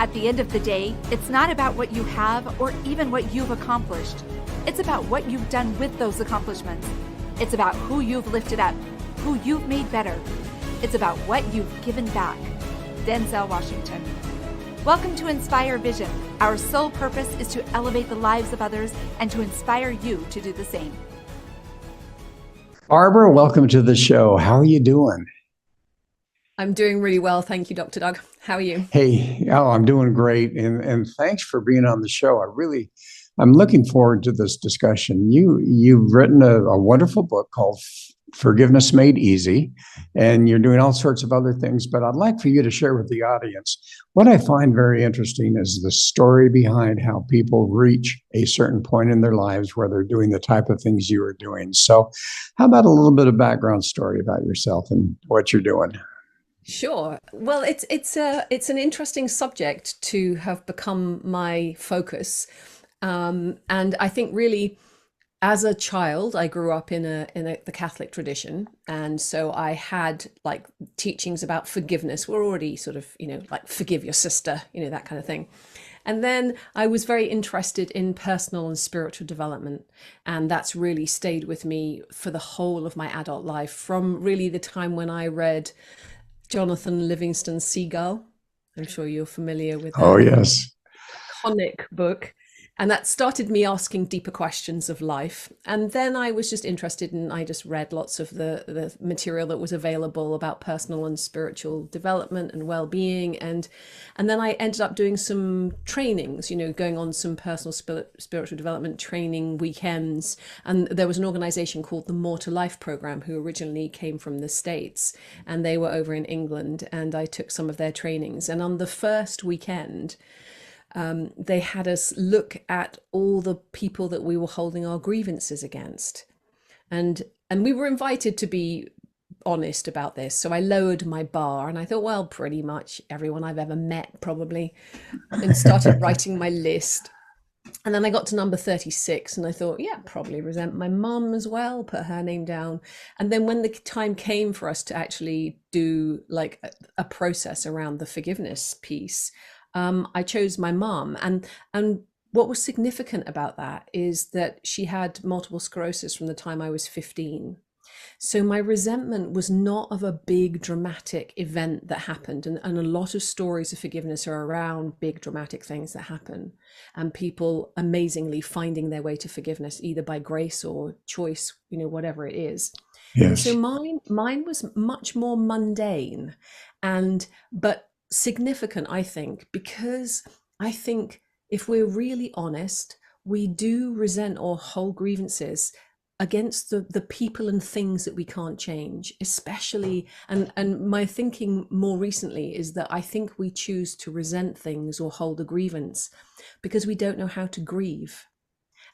At the end of the day, it's not about what you have or even what you've accomplished. It's about what you've done with those accomplishments. It's about who you've lifted up, who you've made better. It's about what you've given back. Denzel Washington. Welcome to Inspire Vision. Our sole purpose is to elevate the lives of others and to inspire you to do the same. Barbara, welcome to the show. How are you doing? I'm doing really well. Thank you, Dr. Doug. How are you? Hey, I'm doing great. And thanks for being on the show. I'm looking forward to this discussion. You've written a wonderful book called Forgiveness Made Easy, and you're doing all sorts of other things, but I'd like for you to share with the audience. What I find very interesting is the story behind how people reach a certain point in their lives where they're doing the type of things you are doing. So how about a little bit of background story about yourself and what you're doing? Sure. Well, it's an interesting subject to have become my focus. And I think really as a child, I grew up in the Catholic tradition. And so I had like teachings about forgiveness. We're already sort of, like forgive your sister, that kind of thing. And then I was very interested in personal and spiritual development. And that's really stayed with me for the whole of my adult life, from really the time when I read Jonathan Livingston Seagull. I'm sure you're familiar with that. Oh, yes. Iconic book. And that started me asking deeper questions of life. And then I was just interested I just read lots of the material that was available about personal and spiritual development and well-being. And then I ended up doing some trainings, going on some personal spiritual development training weekends. And there was an organization called the More to Life program who originally came from the States, and they were over in England, and I took some of their trainings. And on the first weekend, they had us look at all the people that we were holding our grievances against. And we were invited to be honest about this. So I lowered my bar and I thought, well, pretty much everyone I've ever met probably, and started writing my list. And then I got to number 36 and I thought, yeah, probably resent my mum as well, put her name down. And then when the time came for us to actually do like a process around the forgiveness piece, I chose my mom. And what was significant about that is that she had multiple sclerosis from the time I was 15. So my resentment was not of a big dramatic event that happened. And a lot of stories of forgiveness are around big dramatic things that happen and people amazingly finding their way to forgiveness, either by grace or choice, whatever it is. Yes. And so mine was much more mundane but significant, I think, because I think if we're really honest, we do resent or hold grievances against the people and things that we can't change, especially, and my thinking more recently is that I think we choose to resent things or hold a grievance because we don't know how to grieve.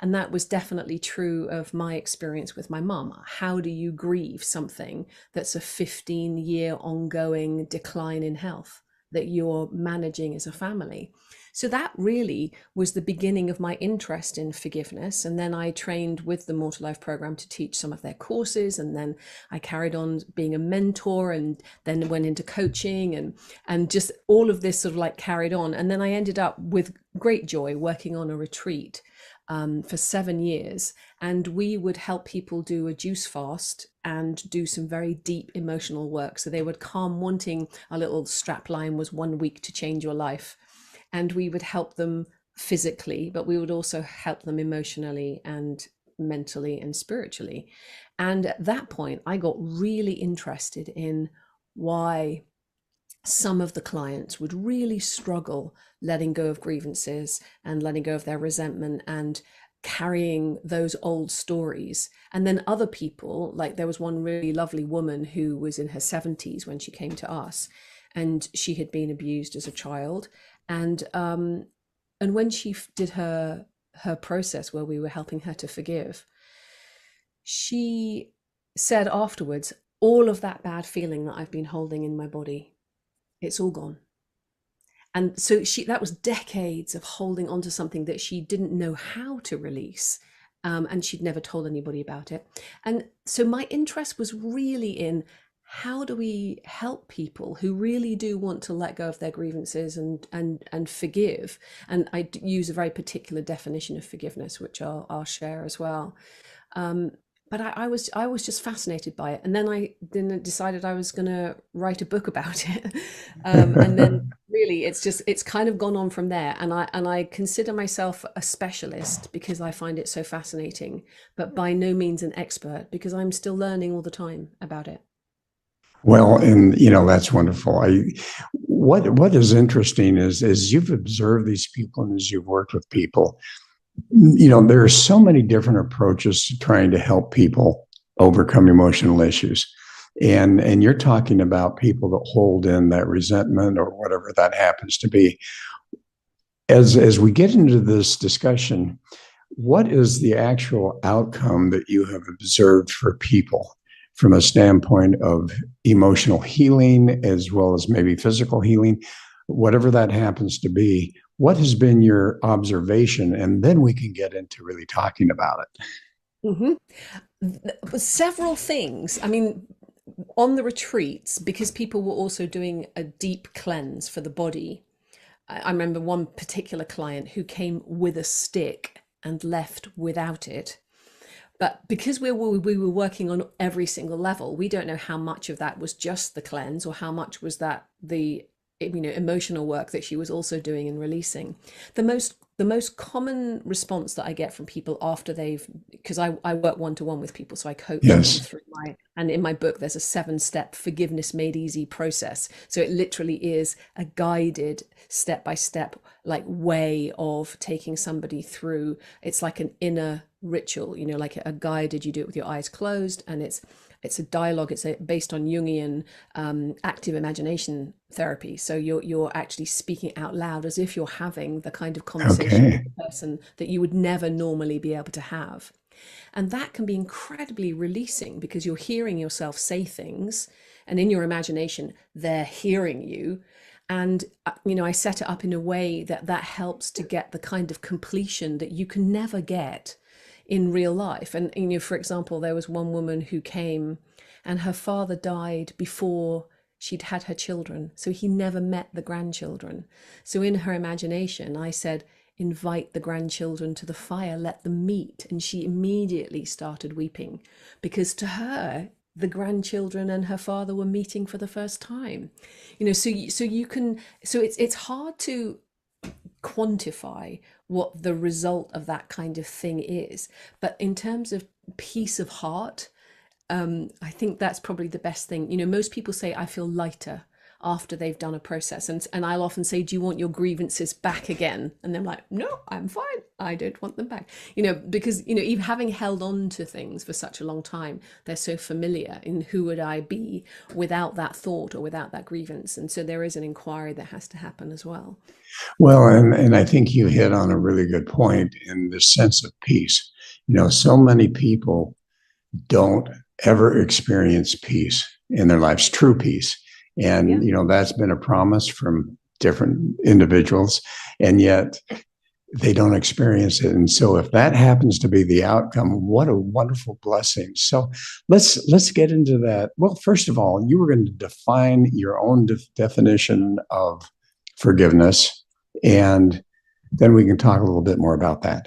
And that was definitely true of my experience with my mum. How do you grieve something that's a 15-year ongoing decline in health that you're managing as a family? So that really was the beginning of my interest in forgiveness. And then I trained with the More to Life program to teach some of their courses. And then I carried on being a mentor and then went into coaching and just all of this sort of like carried on. And then I ended up with great joy working on a retreat for 7 years. And we would help people do a juice fast and do some very deep emotional work. So they would come wanting, a little strap line was 1 week to change your life. And we would help them physically, but we would also help them emotionally and mentally and spiritually. And at that point, I got really interested in why some of the clients would really struggle letting go of grievances and letting go of their resentment and carrying those old stories. And then other people, like there was one really lovely woman who was in her 70s when she came to us, and she had been abused as a child. And when she did her process where we were helping her to forgive, she said afterwards, all of that bad feeling that I've been holding in my body, it's all gone. And so that was decades of holding on to something that she didn't know how to release. And she'd never told anybody about it. And so my interest was really in how do we help people who really do want to let go of their grievances and forgive? And use a very particular definition of forgiveness, which I'll share as well. Um, but I was just fascinated by it, and then I decided I was going to write a book about it, and then really it's kind of gone on from there. And I consider myself a specialist because I find it so fascinating, but by no means an expert because I'm still learning all the time about it. Well, and that's wonderful. What is interesting is as you've observed these people and as you've worked with people, there are so many different approaches to trying to help people overcome emotional issues. And you're talking about people that hold in that resentment or whatever that happens to be. As we get into this discussion, what is the actual outcome that you have observed for people from a standpoint of emotional healing as well as maybe physical healing, whatever that happens to be? What has been your observation? And then we can get into really talking about it. Hmm. Several things. I mean, on the retreats, because people were also doing a deep cleanse for the body. I remember one particular client who came with a stick and left without it. But because we were working on every single level, we don't know how much of that was just the cleanse or how much was that the emotional work that she was also doing and releasing. The most common response that I get from people after because I work one-to-one with people, so I coach them Yes. through and in my book there's a 7-step forgiveness made easy process. So it literally is a guided step-by-step like way of taking somebody through. It's like an inner ritual, like a guided, you do it with your eyes closed, and it's a dialogue. It's based on Jungian active imagination therapy. So you're actually speaking out loud as if you're having the kind of conversation with Okay. the person that you would never normally be able to have. And that can be incredibly releasing because you're hearing yourself say things, and in your imagination, they're hearing you. And I set it up in a way that helps to get the kind of completion that you can never get in real life. And for example, there was one woman who came and her father died before she'd had her children, so he never met the grandchildren. So in her imagination I said, invite the grandchildren to the fire, let them meet. And she immediately started weeping because to her the grandchildren and her father were meeting for the first time. It's hard to quantify what the result of that kind of thing is. But in terms of peace of heart, I think that's probably the best thing. Most people say, I feel lighter after they've done a process. And I'll often say, do you want your grievances back again? And they're like, no, I'm fine. I don't want them back. Because, even having held on to things for such a long time, they're so familiar in who would I be without that thought or without that grievance. And so there is an inquiry that has to happen as well. Well, and I think you hit on a really good point in the sense of peace. So many people don't ever experience peace in their lives, true peace. And, Yeah. That's been a promise from different individuals, and yet they don't experience it. And so if that happens to be the outcome, what a wonderful blessing. So let's get into that. Well, first of all, you were going to define your own definition of forgiveness, and then we can talk a little bit more about that.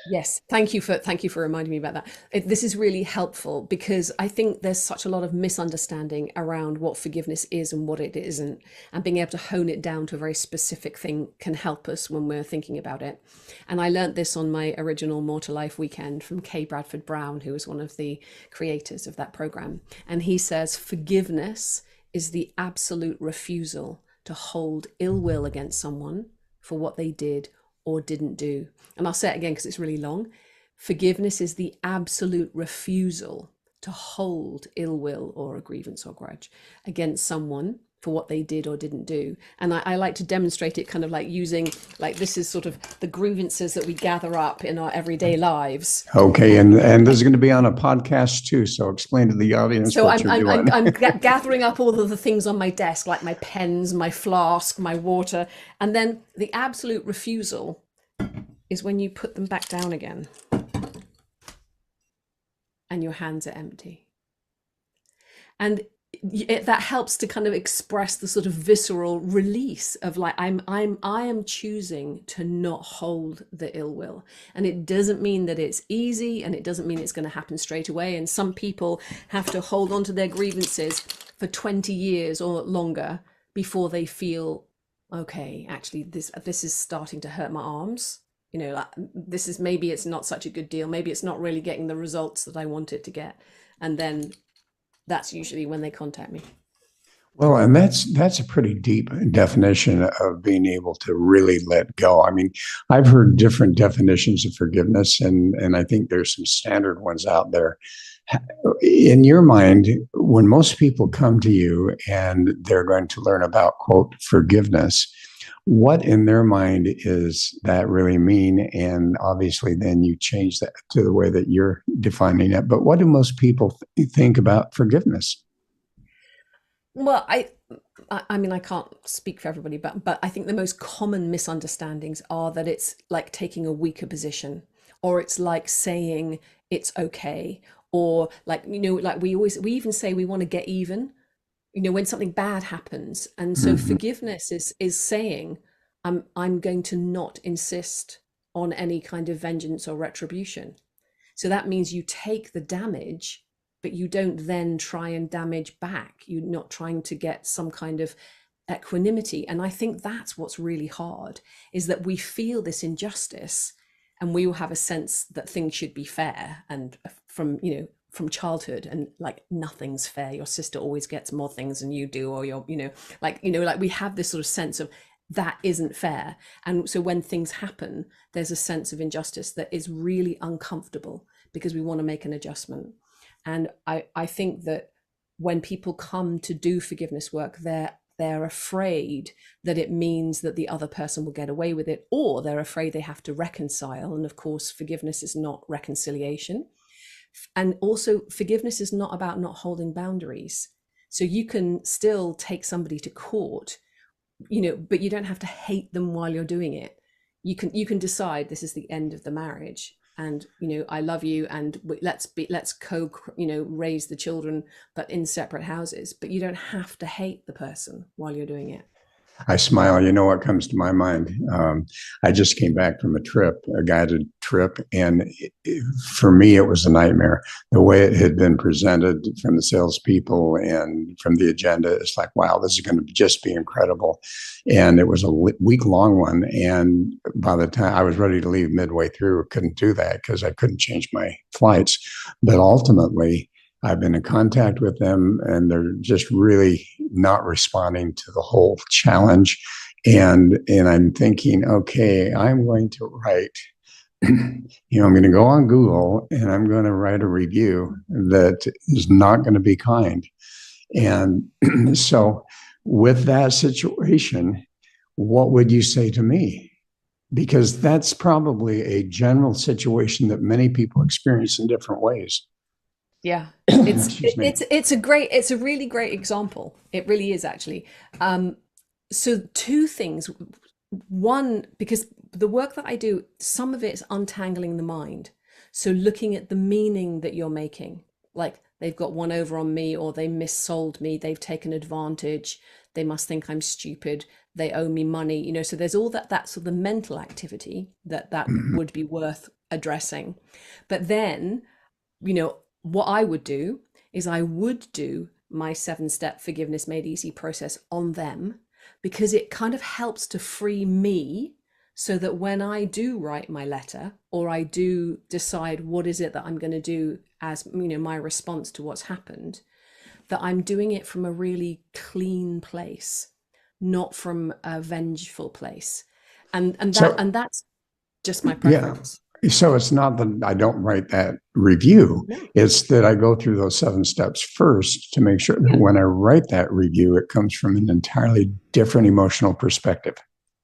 Yes, thank you for reminding me about that. This is really helpful because I think there's such a lot of misunderstanding around what forgiveness is and what it isn't, and being able to hone it down to a very specific thing can help us when we're thinking about it. And I learned this on my original More to Life weekend from Kay Bradford Brown, who was one of the creators of that program. And he says, forgiveness is the absolute refusal to hold ill will against someone for what they did or didn't do. And I'll say it again because it's really long. Forgiveness is the absolute refusal to hold ill will or a grievance or grudge against someone for what they did or didn't do. And I like to demonstrate it kind of like using, like, this is sort of the grievances that we gather up in our everyday lives. Okay, and this is going to be on a podcast too. So explain to the audience So what you're doing. I'm gathering up all of the things on my desk, like my pens, my flask, my water, and then the absolute refusal is when you put them back down again and your hands are empty. And that helps to kind of express the sort of visceral release of like I am choosing to not hold the ill will. And it doesn't mean that it's easy, and it doesn't mean it's going to happen straight away. And some people have to hold on to their grievances for 20 years or longer before they feel, okay, actually this is starting to hurt my arms. You know, like, this is, maybe it's not such a good deal, maybe it's not really getting the results that I want it to get. And then that's usually when they contact me. Well, and that's a pretty deep definition of being able to really let go. I mean, I've heard different definitions of forgiveness, and I think there's some standard ones out there. In your mind, when most people come to you and they're going to learn about, quote, forgiveness, what in their mind is that really mean? And obviously, then you change that to the way that you're defining it. But what do most people think about forgiveness? Well, I mean, I can't speak for everybody, but I think the most common misunderstandings are that it's like taking a weaker position, or it's like saying it's okay, or like, you know, like we even say we want to get even, you know, when something bad happens. And so Mhm. forgiveness is saying, I'm going to not insist on any kind of vengeance or retribution. So that means you take the damage, but you don't then try and damage back. You're not trying to get some kind of equanimity. And I think that's what's really hard, is that we feel this injustice, and we will have a sense that things should be fair. And from, you know, from childhood, and like nothing's fair. Your sister always gets more things than you do, or your, you know, like we have this sort of sense of that isn't fair. And so when things happen, there's a sense of injustice that is really uncomfortable, because we want to make an adjustment. And I think that when people come to do forgiveness work, they're afraid that it means that the other person will get away with it, or they're afraid they have to reconcile. And of course, forgiveness is not reconciliation. And also, forgiveness is not about not holding boundaries. So you can still take somebody to court, you know, but you don't have to hate them while you're doing it. You can decide this is the end of the marriage, and, you know, I love you, and let's you know, raise the children, but in separate houses. But you don't have to hate the person while you're doing it. I smile. You know what comes to my mind? I just came back from a trip, a guided trip, and for me, it was a nightmare. The way it had been presented from the salespeople and from the agenda, it's like, wow, this is going to just be incredible. And it was a week long one. And by the time I was ready to leave midway through, I couldn't do that because I couldn't change my flights. But ultimately, I've been in contact with them, and they're just really not responding to the whole challenge. And I'm thinking, okay, I'm going to write, I'm going to go on Google and I'm going to write a review that is not going to be kind. And so, with that situation, what would you say to me? Because that's probably a general situation that many people experience in different ways. Yeah, Excuse me. it's a really great example. It really is, actually. So two things. One, because the work that I do, some of it is untangling the mind. So looking at the meaning that you're making, like they've got one over on me, or they missold me, they've taken advantage, they must think I'm stupid, they owe me money, you know. So there's all that's sort of the mental activity that Mhm. would be worth addressing. But then, you know, what I would do is I would do my 7-step forgiveness made easy process on them, because it kind of helps to free me, so that when I do write my letter, or I do decide what is it that I'm going to do as, you know, my response to what's happened, that I'm doing it from a really clean place, not from a vengeful place. So, And that's just my yeah. preference. So it's not that I don't write that review. No. It's that I go through those 7 steps first to make sure that Yeah. when I write that review, it comes from an entirely different emotional perspective.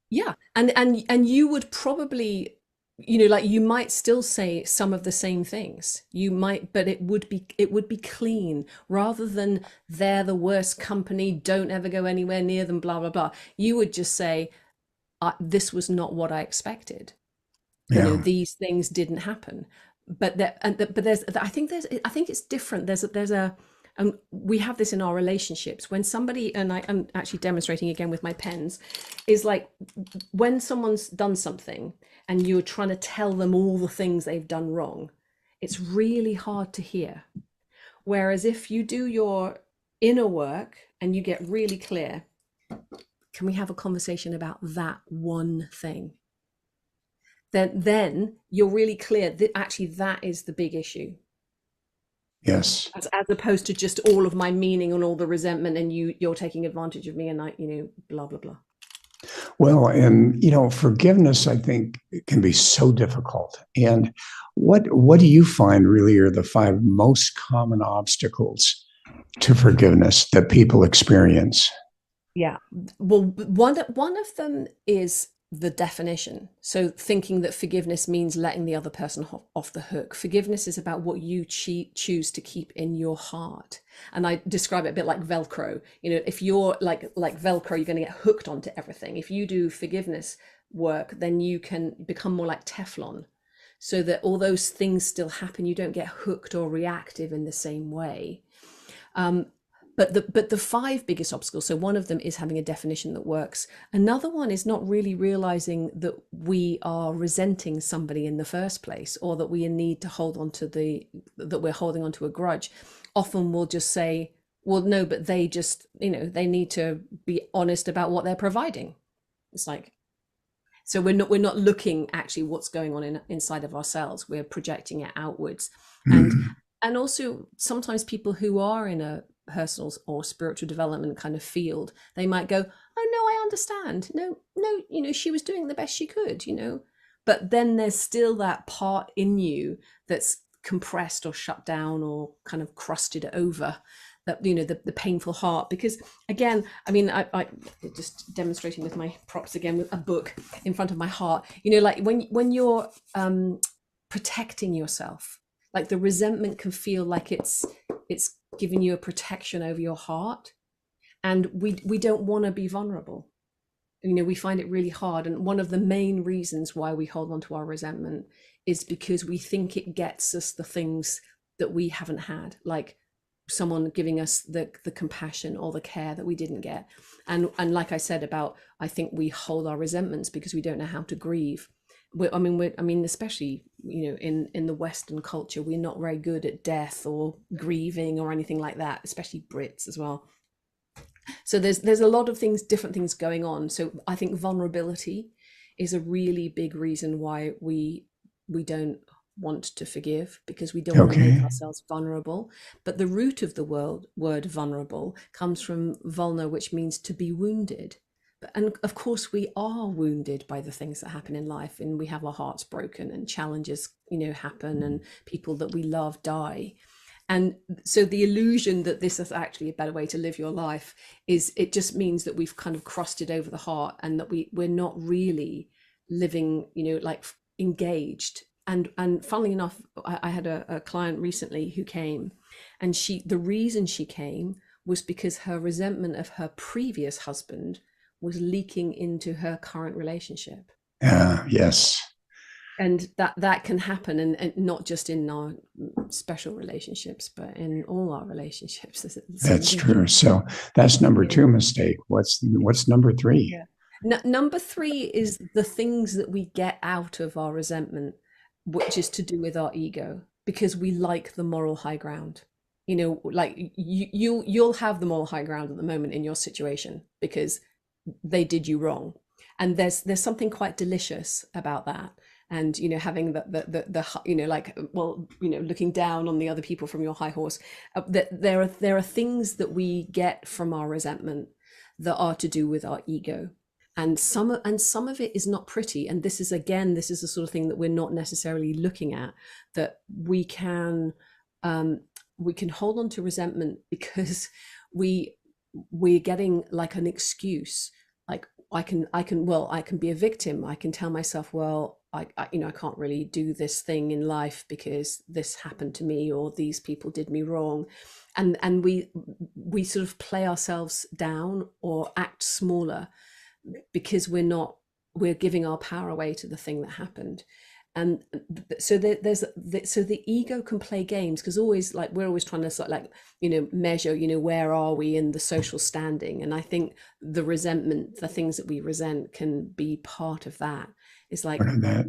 Yeah, and you would probably, you know, like you might still say some of the same things. You might, but it would be clean, rather than they're the worst company, don't ever go anywhere near them, blah blah blah. You would just say, this was not what I expected. You know, Yeah. these things didn't happen. But there's, I think it's different. There's a And we have this in our relationships. When somebody, and I'm actually demonstrating again with my pens, is like when someone's done something and you're trying to tell them all the things they've done wrong, it's really hard to hear. Whereas if you do your inner work and you get really clear, can we have a conversation about that one thing? Then you're really clear that actually that is the big issue. Yes. As opposed to just all of my meaning and all the resentment and you're taking advantage of me and I, blah, blah, blah. Well, and forgiveness, I think, can be so difficult. And what do you find really are the five most common obstacles to forgiveness that people experience? Yeah. Well, one of them is the definition. So thinking that forgiveness means letting the other person off the hook. Forgiveness is about what you choose to keep in your heart. And I describe it a bit like Velcro. If you're like Velcro, you're going to get hooked onto everything. If you do forgiveness work, then you can become more like Teflon, so that all those things still happen. You don't get hooked or reactive in the same way. But the five biggest obstacles, so one of them is having a definition that works. Another one is not really realizing that we are resenting somebody in the first place, or that we need to hold on to that we're holding on to a grudge. Often we'll just say, well, no, but they just, they need to be honest about what they're providing. It's like, so we're not looking actually what's going on inside of ourselves. We're projecting it outwards. And also sometimes people who are in a personal or spiritual development kind of field, they might go, oh no, I understand, no, she was doing the best she could, but then there's still that part in you that's compressed or shut down or kind of crusted over, that the painful heart. Because again, I just demonstrating with my props again with a book in front of my heart, like when you're protecting yourself, like the resentment can feel like it's giving you a protection over your heart, and we don't want to be vulnerable. We find it really hard, and one of the main reasons why we hold on to our resentment is because we think it gets us the things that we haven't had, like someone giving us the compassion or the care that we didn't get. And like I said about, I think we hold our resentments because we don't know how to grieve. Especially in the Western culture, we're not very good at death or grieving or anything like that, especially Brits as well. So there's a lot of different things going on. So I think vulnerability is a really big reason why we don't want to forgive, because we don't want to make ourselves vulnerable. But the root of the word vulnerable comes from vulner, which means to be wounded. And of course we are wounded by the things that happen in life, and we have our hearts broken, and challenges happen, and people that we love die. And so the illusion that this is actually a better way to live your life it just means that we've kind of crossed it over the heart, and that we're not really living like engaged. And funnily enough, I had a client recently who came, and the reason she came was because her resentment of her previous husband was leaking into her current relationship. Yes. And that can happen, and not just in our special relationships, but in all our relationships. That's true. So that's number two mistake. What's number three? Number three is the things that we get out of our resentment, which is to do with our ego, because we like the moral high ground. Like you'll have the moral high ground at the moment in your situation because they did you wrong, and there's something quite delicious about that. And having looking down on the other people from your high horse, that there are things that we get from our resentment that are to do with our ego, and some of it is not pretty. And this is the sort of thing that we're not necessarily looking at, that we can hold on to resentment because we're getting like an excuse. Like I can be a victim. I can tell myself, well, I can't really do this thing in life because this happened to me, or these people did me wrong. And we sort of play ourselves down or act smaller because we're giving our power away to the thing that happened. And so so the ego can play games, because always, like, we're always trying to sort of, like, measure, where are we in the social standing. And I think the resentment, the things that we resent, can be part of that. It's like Part of that.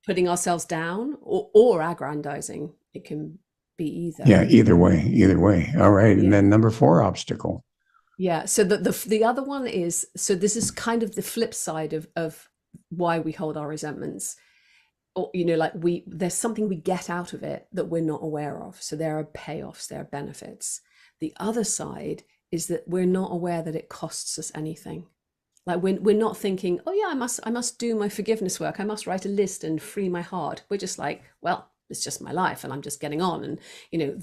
putting ourselves down, or aggrandizing. It can be either. Yeah, either way, either way. All right. And Yeah. then number 4 obstacle. Yeah. So the other one is, so this is kind of the flip side of why we hold our resentments. Or, like, there's something we get out of it that we're not aware of. So there are payoffs, there are benefits. The other side is that we're not aware that it costs us anything. Like, we're not thinking, oh yeah, I must do my forgiveness work, I must write a list and free my heart. We're just like, well, it's just my life and I'm just getting on, and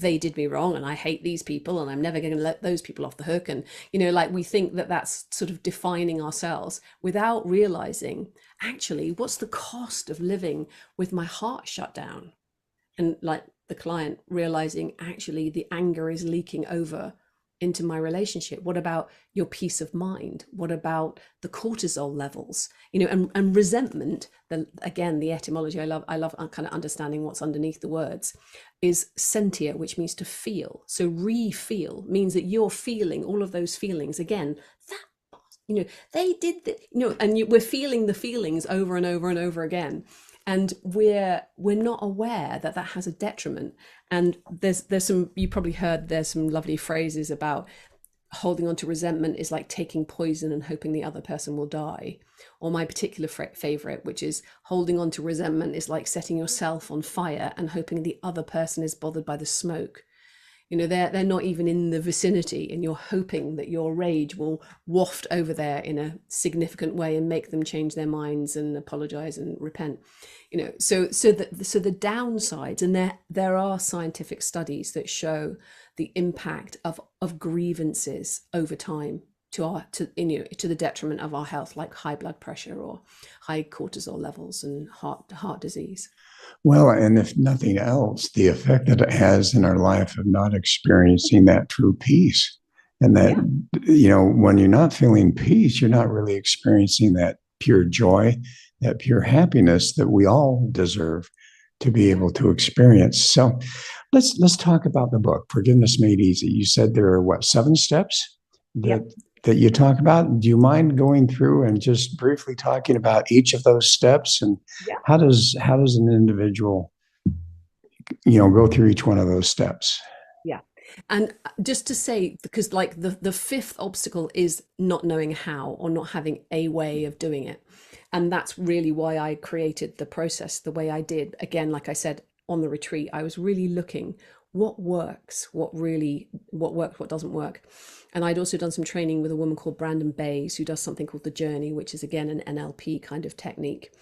they did me wrong and I hate these people and I'm never going to let those people off the hook. And like, we think that that's sort of defining ourselves, without realizing, actually, what's the cost of living with my heart shut down? And, like, the client realizing, actually, the anger is leaking over into my relationship. What about your peace of mind? What about the cortisol levels? And resentment, again, the etymology, I love kind of understanding what's underneath the words, is sentia, which means to feel. So re-feel means that you're feeling all of those feelings again. That, they did that, and we're feeling the feelings over and over and over again. And we're not aware that that has a detriment. And there's some, you probably heard, there's some lovely phrases about holding on to resentment is like taking poison and hoping the other person will die. Or my particular favorite, which is, holding on to resentment is like setting yourself on fire and hoping the other person is bothered by the smoke. They're not even in the vicinity, and you're hoping that your rage will waft over there in a significant way and make them change their minds and apologize and repent. So the downsides, and there are scientific studies that show the impact of grievances over time to the detriment of our health, like high blood pressure or high cortisol levels and heart disease. Well, and if nothing else, the effect that it has in our life of not experiencing that true peace. And that, Yeah. When you're not feeling peace, you're not really experiencing that pure joy, that pure happiness that we all deserve to be able to experience. So let's talk about the book, Forgiveness Made Easy. You said there are 7 steps Yep. that you talk about. Do you mind going through and just briefly talking about each of those steps, and Yeah. how does an individual go through each one of those steps? Yeah. And just to say, because, like, the fifth obstacle is not knowing how, or not having a way of doing it. And that's really why I created the process the way I did. Again, like I said, on the retreat, I was really looking what works, what works, what doesn't work. And I'd also done some training with a woman called Brandon Bays, who does something called the journey, which is, again, an NLP kind of technique.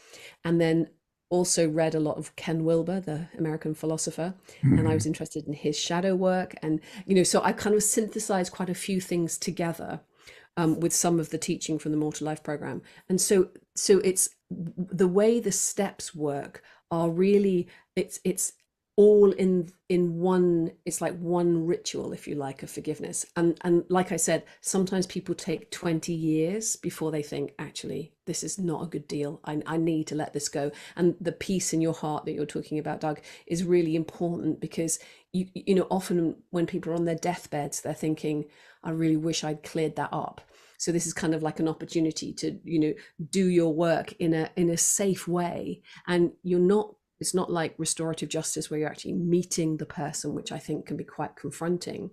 And then also read a lot of Ken Wilber, the American philosopher, and I was interested in his shadow work. And, so I kind of synthesized quite a few things together with some of the teaching from the More to Life program. And so it's the way the steps work are really, it's all in one. It's like one ritual, if you like, of forgiveness. And like I said, sometimes people take 20 years before they think, actually, this is not a good deal, I need to let this go. And the peace in your heart that you're talking about, Doug, is really important, because often when people are on their deathbeds, they're thinking, I really wish I'd cleared that up. So this is kind of like an opportunity to do your work in a safe way. And it's not like restorative justice where you're actually meeting the person, which I think can be quite confronting.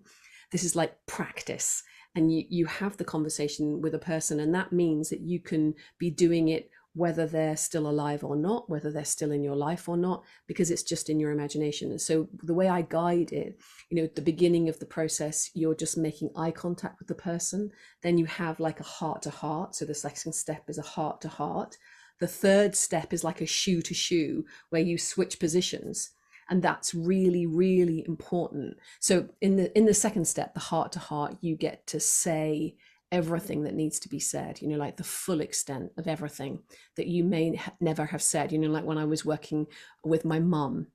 This is like practice, and you have the conversation with a person, and that means that you can be doing it whether they're still alive or not, whether they're still in your life or not, because it's just in your imagination. And so the way I guide it, at the beginning of the process, you're just making eye contact with the person. Then you have like a heart to heart. So the second step is a heart to heart. The third step is like a shoe to shoe, where you switch positions. And that's really, really important. So in the second step, the heart to heart, you get to say everything that needs to be said, like the full extent of everything that you may never have said. Like when I was working with my mum,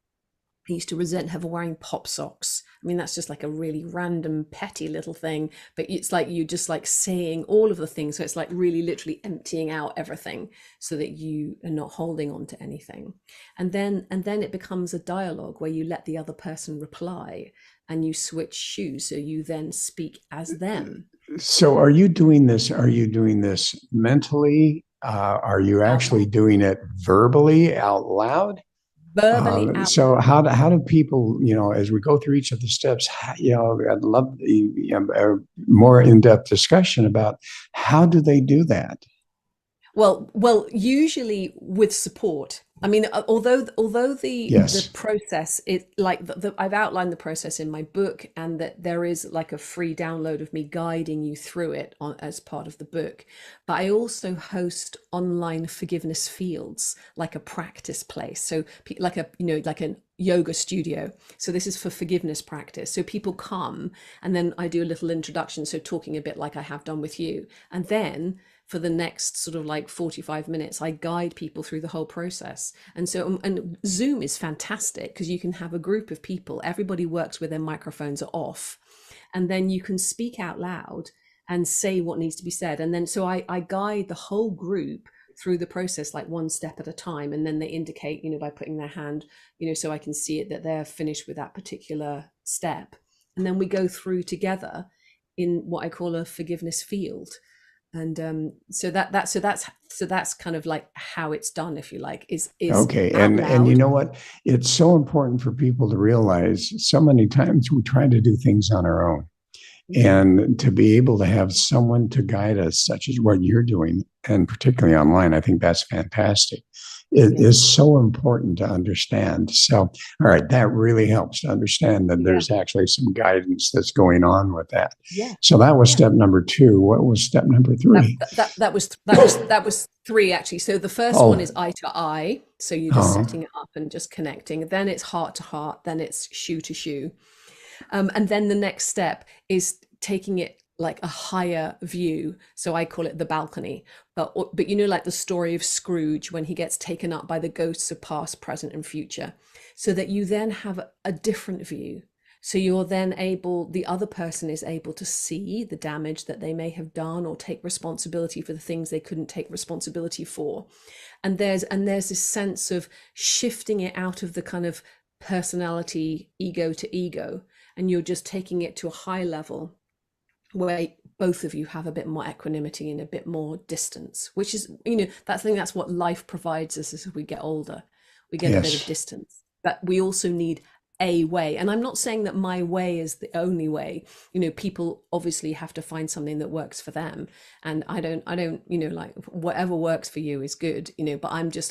I used to resent her for wearing pop socks. I mean, that's just like a really random, petty little thing, but it's like you just like saying all of the things. So it's like really literally emptying out everything so that you are not holding on to anything. And then it becomes a dialogue where you let the other person reply and you switch shoes. So you then speak as them. So are you doing this? Are you doing this mentally? Are you Out actually loud. doing it verbally out loud? Verbally out So loud. how do people, as we go through each of the steps, I'd love a more in-depth discussion about how do they do that? Well, usually with support. I mean, although the Yes. process it like I've outlined the process in my book, and that there is like a free download of me guiding you through it as part of the book. But I also host online forgiveness fields, like a practice place. So like a like a yoga studio. So this is for forgiveness practice. So people come, and then I do a little introduction. So talking a bit like I have done with you, and then for the next sort of like 45 minutes, I guide people through the whole process. And so, and Zoom is fantastic because you can have a group of people, everybody works with their microphones are off, and then you can speak out loud and say what needs to be said. And then, so I guide the whole group through the process, like one step at a time. And then they indicate, by putting their hand, so I can see it that they're finished with that particular step. And then we go through together in what I call a forgiveness field. And so that's kind of like how it's done, if you like, is Okay. out And you loud. know what? It's so important for people to realize so many times we try to do things on our own. Mhm. And to be able to have someone to guide us, such as what you're doing, and particularly online, I think that's fantastic. It Yeah, is so important to understand. So, all right, that really helps to understand that yeah, there's actually some guidance that's going on with that. yeah, So that was yeah. step number two. What was step number That three? that that was three, actually. So the first one is Oh, eye to eye. So you're just uh, setting it up and just connecting. Then it's heart to heart. Then it's shoe to shoe. And then the next step is taking it like a higher view. So I call it the balcony. But like the story of Scrooge when he gets taken up by the ghosts of past, present, and future, so that you then have a different view. So you're then able, the other person is able to see the damage that they may have done, or take responsibility for the things they couldn't take responsibility for. And there's this sense of shifting it out of the kind of personality ego to ego, and you're just taking it to a high level where both of you have a bit more equanimity and a bit more distance, which is, I think that's what life provides us as we get older. We get a bit of yes, distance, but we also need a way. And I'm not saying that my way is the only way. People obviously have to find something that works for them. And I don't, like, whatever works for you is good, but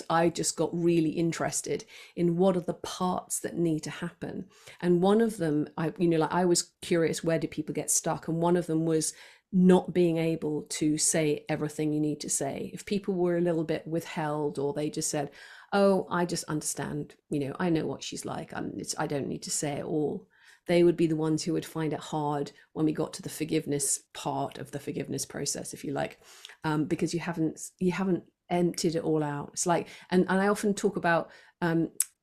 I just got really interested in what are the parts that need to happen. And one of them, like, I was curious, where do people get stuck? And one of them was not being able to say everything you need to say. If people were a little bit withheld, or they just said, oh, I just understand, I know what she's like, I don't need to say it all, they would be the ones who would find it hard when we got to the forgiveness part of the forgiveness process, if you like, because you haven't emptied it all out. It's like, and I often talk about,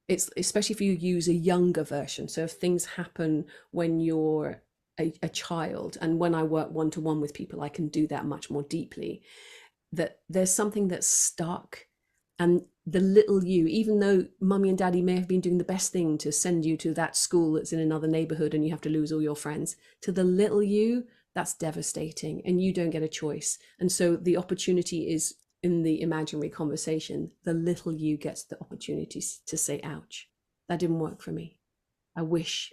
it's especially if you use a younger version. So if things happen when you're a child, and when I work one-to-one with people, I can do that much more deeply, that there's something that's stuck. And the little you, even though mummy and daddy may have been doing the best thing to send you to that school that's in another neighborhood and you have to lose all your friends, to the little you, that's devastating, and you don't get a choice. And so the opportunity is in the imaginary conversation. The little you gets the opportunity to say, ouch, that didn't work for me. I wish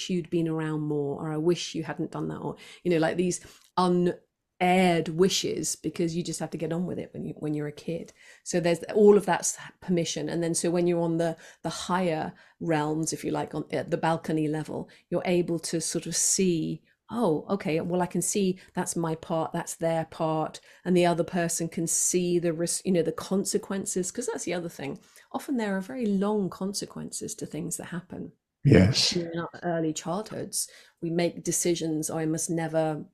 you'd been around more, or I wish you hadn't done that, or like these unaired wishes, because you just have to get on with it when you're a kid. So there's all of that permission. And then, so when you're on the higher realms, if you like, on at the balcony level, you're able to sort of see, oh, okay, well, I can see that's my part, that's their part, and the other person can see the risk, the consequences, because that's the other thing. Often there are very long consequences to things that happen. yes. In our early childhoods, we make decisions, oh, I must never,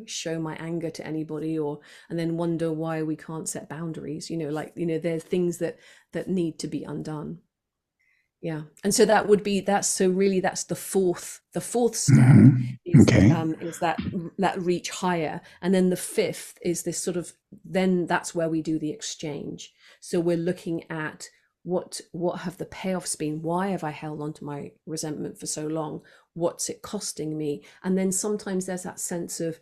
show my anger to anybody, or and then wonder why we can't set boundaries, like, there are things that need to be undone. Yeah. And so that would be, that's the fourth step Hmm. Okay. is that reach higher. And then the fifth is this sort of, then that's where we do the exchange. So we're looking at what have the payoffs been? Why have I held on to my resentment for so long? What's it costing me? And then sometimes there's that sense of,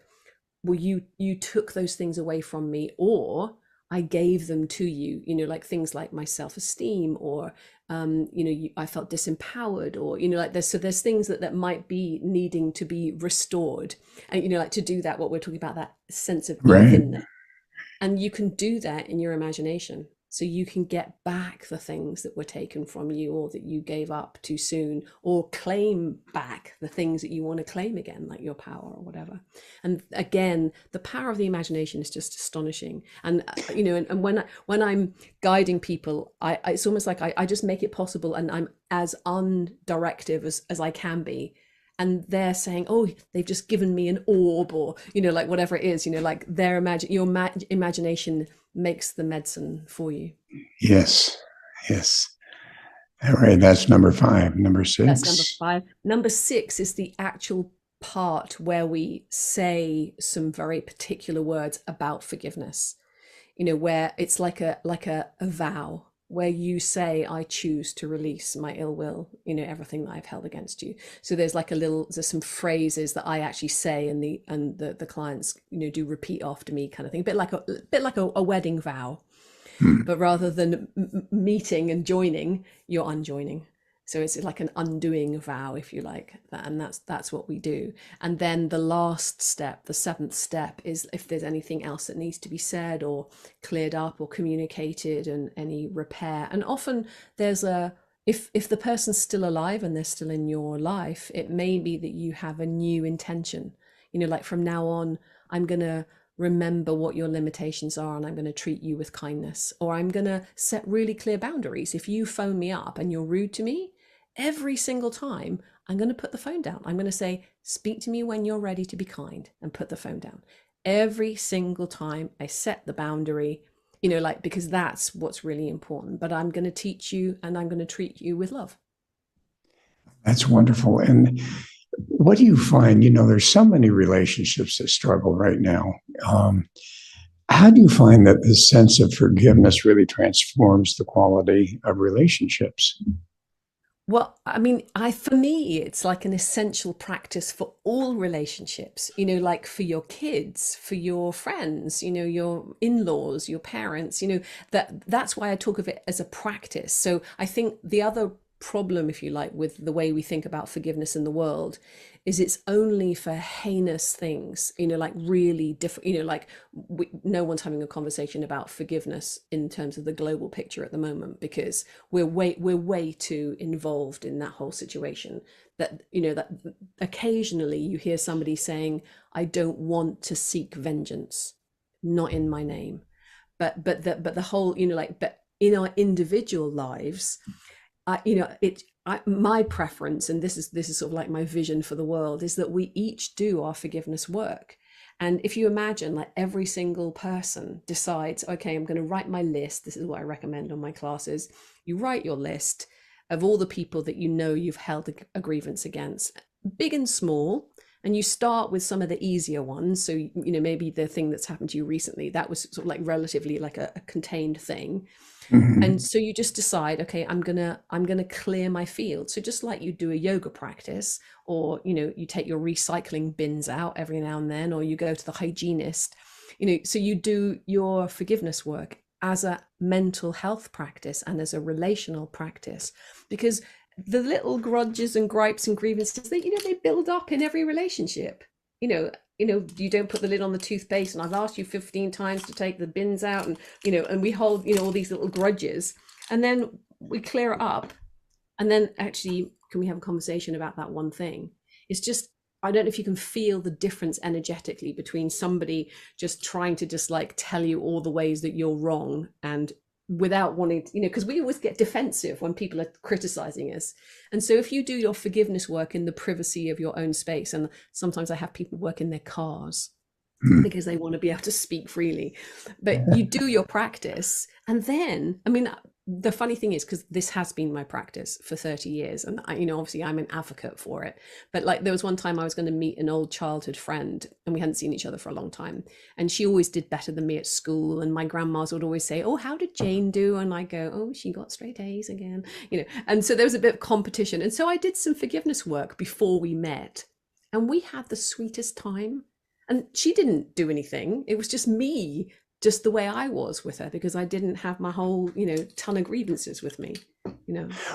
well, you took those things away from me, or I gave them to you, like things like my self-esteem, or I felt disempowered, or like there's things that might be needing to be restored. And like to do that, what we're talking about, that sense of Right. evenness, and you can do that in your imagination. So you can get back the things that were taken from you, or that you gave up too soon, or claim back the things that you want to claim again, like your power or whatever. And again, the power of the imagination is just astonishing. And and when I'm guiding people, it's almost like I just make it possible, and I'm as undirective as I can be. And they're saying, oh, they've just given me an orb, or like whatever it is, like your imagination makes the medicine for you. Yes. Yes. All right. That's number five. Number That's number six. 5. Number 6 is the actual part where we say some very particular words about forgiveness, where it's like a vow, where you say, I choose to release my ill will, everything that I've held against you. So there's some phrases that I actually say, and the clients, do repeat after me, kind of thing, a bit like a wedding vow. Hmm. But rather than meeting and joining, you're unjoining. So it's like an undoing vow, if you like, and that's what we do. And then the last step, the seventh step, is if there's anything else that needs to be said or cleared up or communicated, and any repair. And often there's if the person's still alive and they're still in your life, it may be that you have a new intention. Like from now on, I'm gonna remember what your limitations are, and I'm going to treat you with kindness, or I'm going to set really clear boundaries. If you phone me up and you're rude to me, every single time I'm going to put the phone down. I'm going to say, speak to me when you're ready to be kind, and put the phone down. Every single time I set the boundary, because that's what's really important. But I'm going to teach you, and I'm going to treat you with love. That's wonderful. And what do you find? There's so many relationships that struggle right now. Um, how do you find that this sense of forgiveness really transforms the quality of relationships? Well, I mean, for me, it's like an essential practice for all relationships, like for your kids, for your friends, your in-laws, your parents, that's why I talk of it as a practice. So I think the other problem, if you like, with the way we think about forgiveness in the world is it's only for heinous things, like really different, like no one's having a conversation about forgiveness in terms of the global picture at the moment, because we're way too involved in that whole situation, that that occasionally you hear somebody saying, I don't want to seek vengeance, not in my name. But the whole, but in our individual lives, my preference, and this is sort of like my vision for the world, is that we each do our forgiveness work. And if you imagine, like, every single person decides, okay, I'm going to write my list. This is what I recommend on my classes. You write your list of all the people that you've held a grievance against, big and small. And you start with some of the easier ones. So, maybe the thing that's happened to you recently, that was sort of like relatively like a contained thing. And Mhm. so you just decide, okay, I'm gonna clear my field. So just like you do a yoga practice, or you take your recycling bins out every now and then, or you go to the hygienist, so you do your forgiveness work as a mental health practice and as a relational practice, because the little grudges and gripes and grievances, they build up in every relationship. you know you don't put the lid on the toothpaste, and I've asked you 15 times to take the bins out, and and we hold all these little grudges, and then we clear it up, and then actually, can we have a conversation about that one thing? It's just, I don't know if you can feel the difference energetically between somebody just trying to just like tell you all the ways that you're wrong, and without wanting to, because we always get defensive when people are criticizing us. And so if you do your forgiveness work in the privacy of your own space, and sometimes I have people work in their cars Mhm. because they want to be able to speak freely, but you do your practice, and then, I mean, the funny thing is, because this has been my practice for 30 years, and obviously I'm an advocate for it, but like there was one time I was going to meet an old childhood friend and we hadn't seen each other for a long time, and she always did better than me at school, and my grandmas would always say, oh, how did Jane do? And I go, oh, she got straight A's again, and so there was a bit of competition. And so I did some forgiveness work before we met, and we had the sweetest time. And she didn't do anything. It was just me, just the way I was with her, because I didn't have my whole, ton of grievances with me,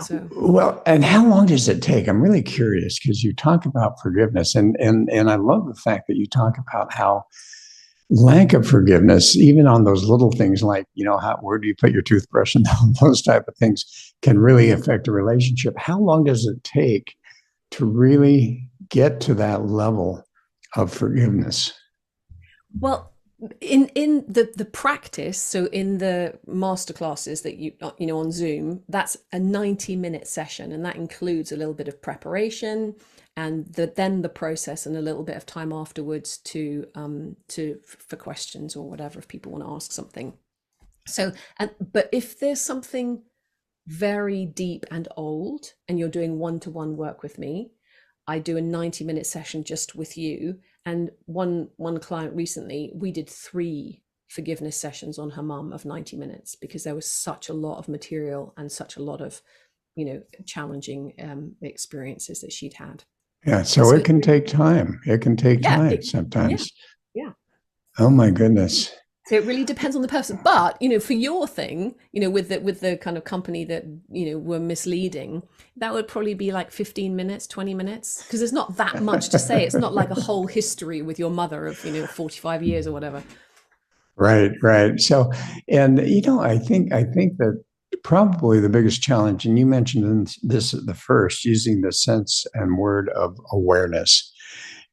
so. Well, and how long does it take? I'm really curious because you talk about forgiveness, and I love the fact that you talk about how lack of forgiveness, even on those little things like, where do you put your toothbrush and those type of things can really affect a relationship. How long does it take to really get to that level of forgiveness? Well, in the practice, so in the master classes that you on Zoom, that's a 90-minute session, and that includes a little bit of preparation and then the process and a little bit of time afterwards to for questions or whatever, if people want to ask something. So, but if there's something very deep and old and you're doing one-to-one work with me, I do a 90-minute session just with you. And one client recently, we did 3 forgiveness sessions on her mum of 90 minutes because there was such a lot of material and such a lot of, challenging experiences that she'd had. Yeah, so it can take time. It can take time Yeah, sometimes. yeah. Oh my goodness. So it really depends on the person. But, for your thing, with the kind of company that, were misleading, that would probably be like 15 minutes, 20 minutes, because there's not that much to say. It's not like a whole history with your mother of, 45 years or whatever. Right. So, and I think that probably the biggest challenge, and you mentioned this at the first, using the sense and word of awareness,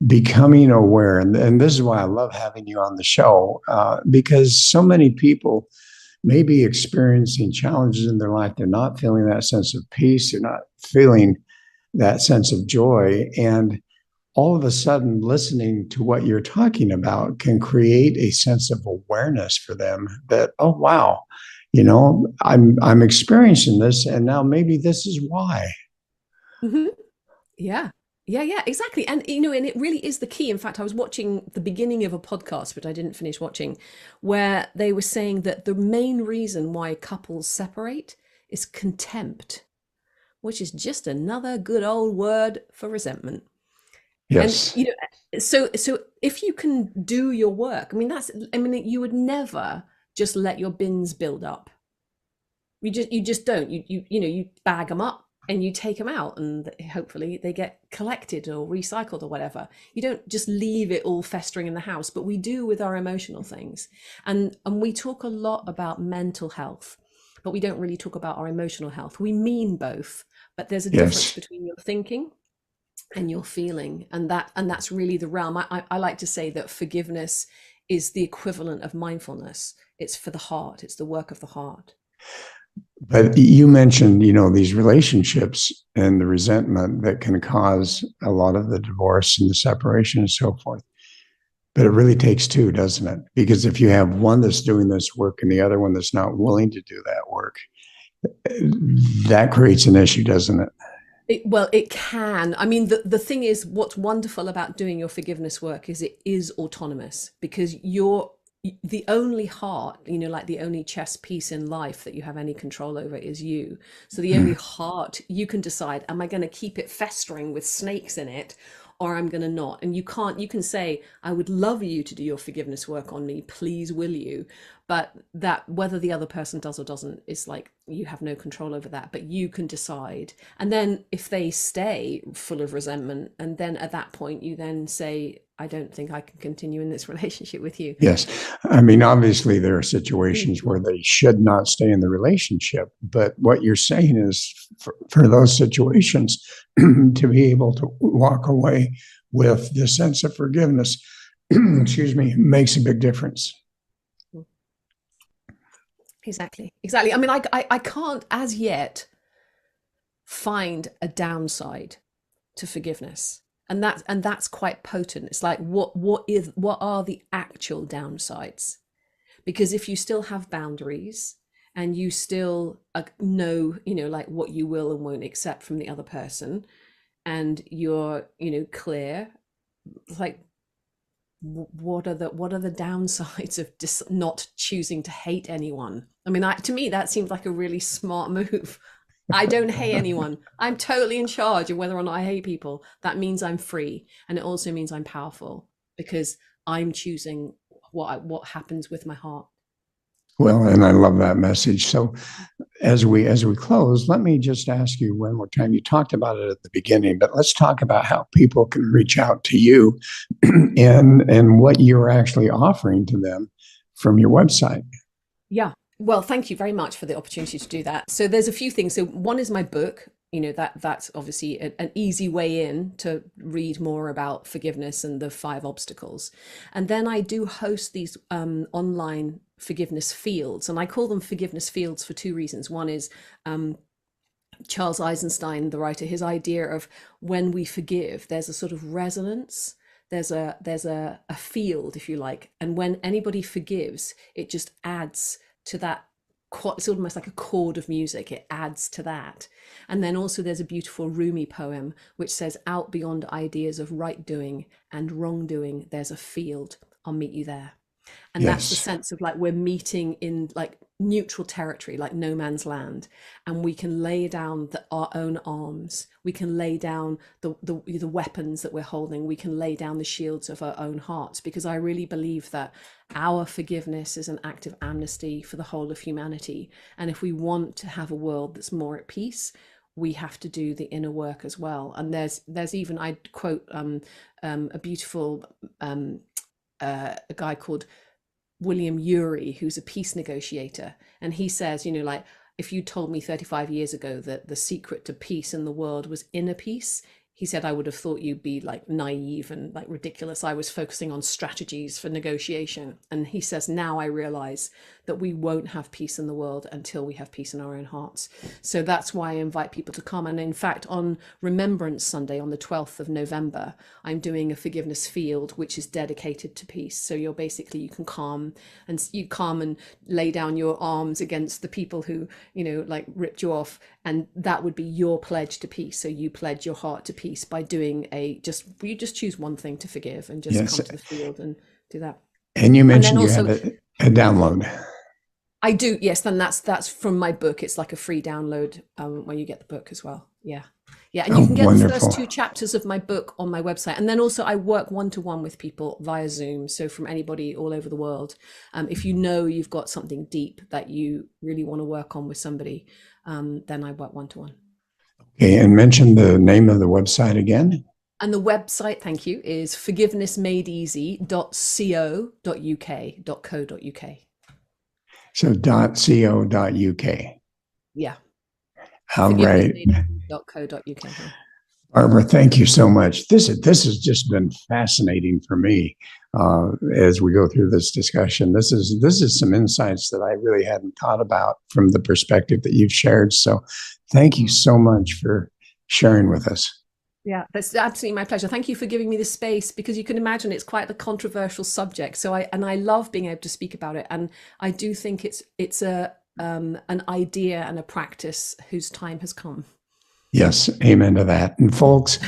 becoming aware. And this is why I love having you on the show, because so many people may be experiencing challenges in their life. They're not feeling that sense of peace. They're not feeling that sense of joy. And all of a sudden, listening to what you're talking about can create a sense of awareness for them that, oh, wow, I'm experiencing this, and now maybe this is why. Mm-hmm. Yeah, exactly. And and it really is the key. In fact, I was watching the beginning of a podcast, which I didn't finish watching, where they were saying that the main reason why couples separate is contempt, which is just another good old word for resentment. Yes. And so if you can do your work, you would never just let your bins build up. You just don't. You bag them up and you take them out, and hopefully they get collected or recycled or whatever. You don't just leave it all festering in the house, but we do with our emotional things. And we talk a lot about mental health, but we don't really talk about our emotional health. We mean both, but there's a difference between your thinking and your feeling, and that's really the realm. I like to say that forgiveness is the equivalent of mindfulness. It's for the heart. It's the work of the heart. But you mentioned, these relationships and the resentment that can cause a lot of the divorce and the separation and so forth. But it really takes 2, doesn't it? Because if you have one that's doing this work and the other one that's not willing to do that work, that creates an issue, doesn't it? It can. The thing is, what's wonderful about doing your forgiveness work is it is autonomous, because you're the only heart, like the only chess piece in life that you have any control over is you. So the only heart you can decide, am I going to keep it festering with snakes in it, or I'm going to not? And you can say, I would love you to do your forgiveness work on me, please will you? But that, whether the other person does or doesn't, is like, you have no control over that, but you can decide. And then if they stay full of resentment, and then at that point you then say, I don't think I can continue in this relationship with you. Yes. Obviously there are situations where they should not stay in the relationship, but what you're saying is for those situations to be able to walk away with the sense of forgiveness, makes a big difference. Exactly. I can't as yet find a downside to forgiveness. And that's quite potent. It's like, what are the actual downsides? Because if you still have boundaries and you still know, like what you will and won't accept from the other person, and you're, clear, like what are the downsides of not choosing to hate anyone? I mean, to me that seems like a really smart move. I don't hate anyone. I'm totally in charge of whether or not I hate people. That means I'm free, and it also means I'm powerful because I'm choosing what happens with my heart. Well, and I love that message. So as we close, let me just ask you one more time. You talked about it at the beginning, but let's talk about how people can reach out to you and what you're actually offering to them from your website. Yeah. Well, thank you very much for the opportunity to do that. So there's a few things. So one is my book. That's obviously an easy way in to read more about forgiveness and the 5 obstacles. And then I do host these online forgiveness fields, and I call them forgiveness fields for 2 reasons. One is Charles Eisenstein, the writer, his idea of when we forgive, there's a sort of resonance. There's a field, if you like, and when anybody forgives, it just adds to that. It's almost like a chord of music. It adds to that. And then also there's a beautiful Rumi poem which says, out beyond ideas of right doing and wrongdoing, there's a field. I'll meet you there. And Yes. That's the sense of like we're meeting in like neutral territory, like no man's land, and we can lay down our own arms. We can lay down the weapons that we're holding. We can lay down the shields of our own hearts, because I really believe that our forgiveness is an act of amnesty for the whole of humanity. And if we want to have a world that's more at peace, we have to do the inner work as well. And there's even, I quote a beautiful a guy called William Ury, who's a peace negotiator, and he says, like, if you told me 35 years ago that the secret to peace in the world was inner peace, he said, I would have thought you'd be like naive and like ridiculous. I was focusing on strategies for negotiation. And he says, now I realize that we won't have peace in the world until we have peace in our own hearts. So that's why I invite people to come. And in fact, on Remembrance Sunday, on the 12th of November, I'm doing a forgiveness field, which is dedicated to peace. So you can come and lay down your arms against the people who, like ripped you off. And that would be your pledge to peace. So you pledge your heart to peace by doing you just choose one thing to forgive and just come to the field and do that. And you mentioned you have a download. I do, yes. Then that's from my book. It's like a free download when you get the book as well. Yeah. And you can get the first 2 chapters of my book on my website. And then also I work one-to-one with people via Zoom. So from anybody all over the world, if you've got something deep that you really want to work on with somebody, then I work one-to-one. Okay, and mention the name of the website again. And the website, thank you, is forgivenessmadeeasy.co.uk. So .co.uk. Yeah. All right. .co.uk. Barbara, thank you so much. This has just been fascinating for me as we go through this discussion. This is some insights that I really hadn't thought about from the perspective that you've shared. So thank you so much for sharing with us. Yeah, that's absolutely my pleasure. Thank you for giving me the space, because you can imagine it's quite a controversial subject. So I love being able to speak about it, and I do think it's an idea and a practice whose time has come. Yes, amen to that. And folks,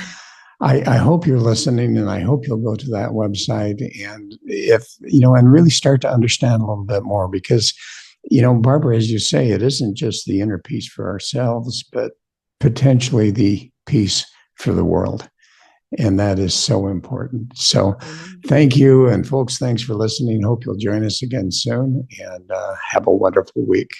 I hope you're listening, and I hope you'll go to that website and and really start to understand a little bit more, because Barbara, as you say, it isn't just the inner peace for ourselves, but potentially the peace for the world. And that is so important. So thank you. And folks, thanks for listening. Hope you'll join us again soon, and have a wonderful week.